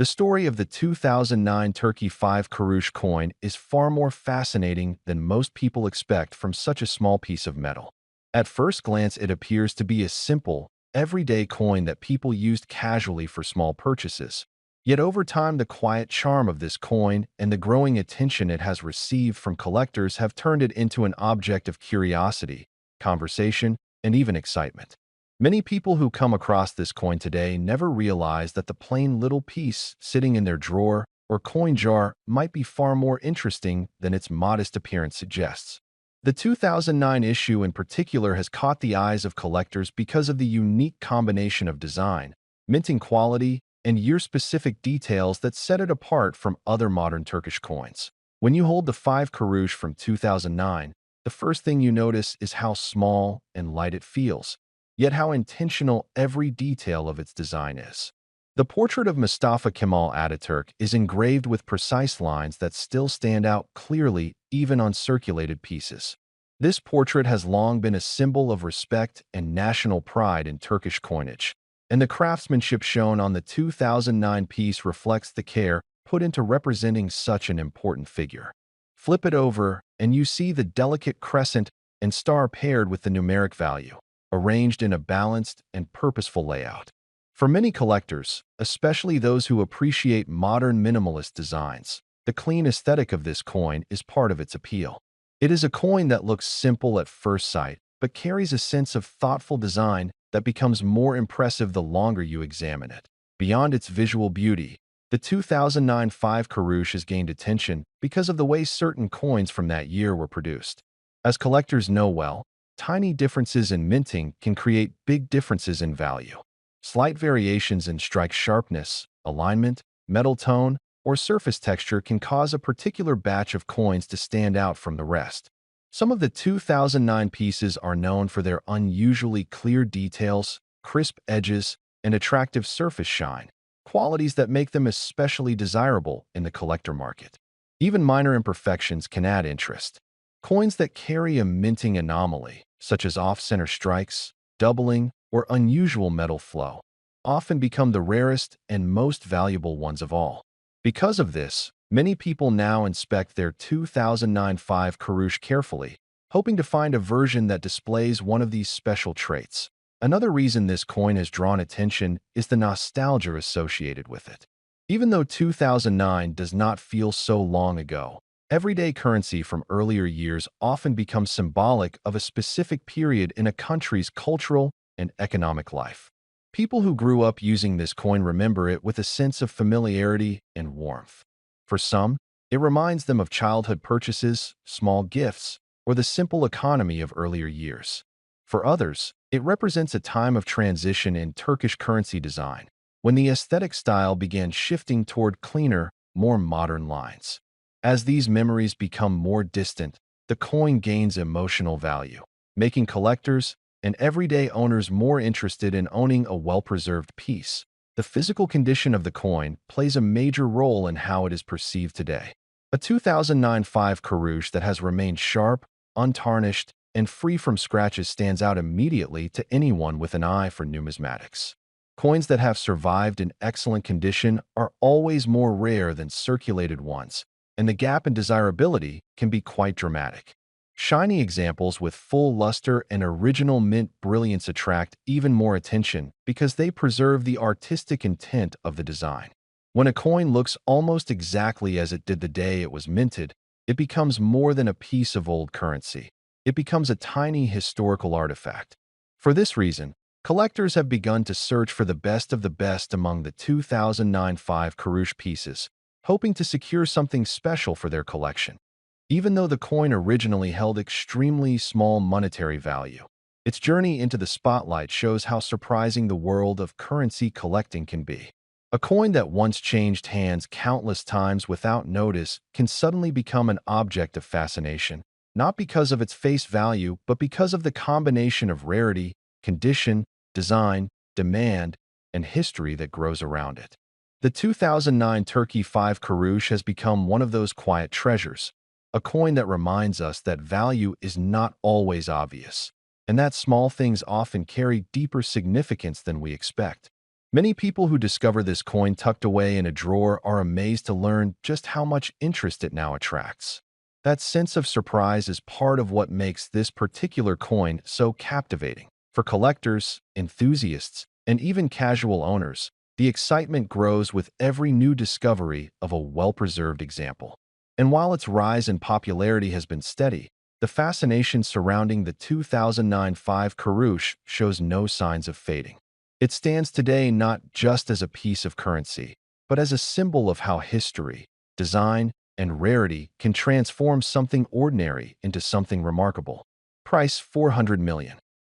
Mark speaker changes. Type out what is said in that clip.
Speaker 1: The story of the 2009 Turkey 5 Kuruş coin is far more fascinating than most people expect from such a small piece of metal. At first glance, it appears to be a simple, everyday coin that people used casually for small purchases. Yet over time, the quiet charm of this coin and the growing attention it has received from collectors have turned it into an object of curiosity, conversation, and even excitement. Many people who come across this coin today never realize that the plain little piece sitting in their drawer or coin jar might be far more interesting than its modest appearance suggests. The 2009 issue in particular has caught the eyes of collectors because of the unique combination of design, minting quality, and year-specific details that set it apart from other modern Turkish coins. When you hold the 5 Kuruş from 2009, the first thing you notice is how small and light it feels, yet how intentional every detail of its design is. The portrait of Mustafa Kemal Ataturk is engraved with precise lines that still stand out clearly even on circulated pieces. This portrait has long been a symbol of respect and national pride in Turkish coinage, and the craftsmanship shown on the 2009 piece reflects the care put into representing such an important figure. Flip it over, and you see the delicate crescent and star paired with the numeric value, arranged in a balanced and purposeful layout. For many collectors, especially those who appreciate modern minimalist designs, the clean aesthetic of this coin is part of its appeal. It is a coin that looks simple at first sight, but carries a sense of thoughtful design that becomes more impressive the longer you examine it. Beyond its visual beauty, the 2009 5 Kuruş has gained attention because of the way certain coins from that year were produced. As collectors know well, tiny differences in minting can create big differences in value. Slight variations in strike sharpness, alignment, metal tone, or surface texture can cause a particular batch of coins to stand out from the rest. Some of the 2009 pieces are known for their unusually clear details, crisp edges, and attractive surface shine, qualities that make them especially desirable in the collector market. Even minor imperfections can add interest. Coins that carry a minting anomaly, such as off-center strikes, doubling, or unusual metal flow, often become the rarest and most valuable ones of all. Because of this, many people now inspect their 2009 5 Kuruş carefully, hoping to find a version that displays one of these special traits. Another reason this coin has drawn attention is the nostalgia associated with it. Even though 2009 does not feel so long ago, everyday currency from earlier years often becomes symbolic of a specific period in a country's cultural and economic life. People who grew up using this coin remember it with a sense of familiarity and warmth. For some, it reminds them of childhood purchases, small gifts, or the simple economy of earlier years. For others, it represents a time of transition in Turkish currency design, when the aesthetic style began shifting toward cleaner, more modern lines. As these memories become more distant, the coin gains emotional value, making collectors and everyday owners more interested in owning a well-preserved piece. The physical condition of the coin plays a major role in how it is perceived today. A 2009 5 Kuruş that has remained sharp, untarnished, and free from scratches stands out immediately to anyone with an eye for numismatics. Coins that have survived in excellent condition are always more rare than circulated ones, and the gap in desirability can be quite dramatic. Shiny examples with full luster and original mint brilliance attract even more attention because they preserve the artistic intent of the design. When a coin looks almost exactly as it did the day it was minted, it becomes more than a piece of old currency. It becomes a tiny historical artifact. For this reason, collectors have begun to search for the best of the best among the 2009 5 Kuruş pieces, hoping to secure something special for their collection. Even though the coin originally held extremely small monetary value, its journey into the spotlight shows how surprising the world of currency collecting can be. A coin that once changed hands countless times without notice can suddenly become an object of fascination, not because of its face value, but because of the combination of rarity, condition, design, demand, and history that grows around it. The 2009 Turkey 5 Kuruş has become one of those quiet treasures, a coin that reminds us that value is not always obvious, and that small things often carry deeper significance than we expect. Many people who discover this coin tucked away in a drawer are amazed to learn just how much interest it now attracts. That sense of surprise is part of what makes this particular coin so captivating. For collectors, enthusiasts, and even casual owners, the excitement grows with every new discovery of a well-preserved example. And while its rise in popularity has been steady, the fascination surrounding the 2009 5 Kurush shows no signs of fading. It stands today not just as a piece of currency, but as a symbol of how history, design, and rarity can transform something ordinary into something remarkable. Price $400 million.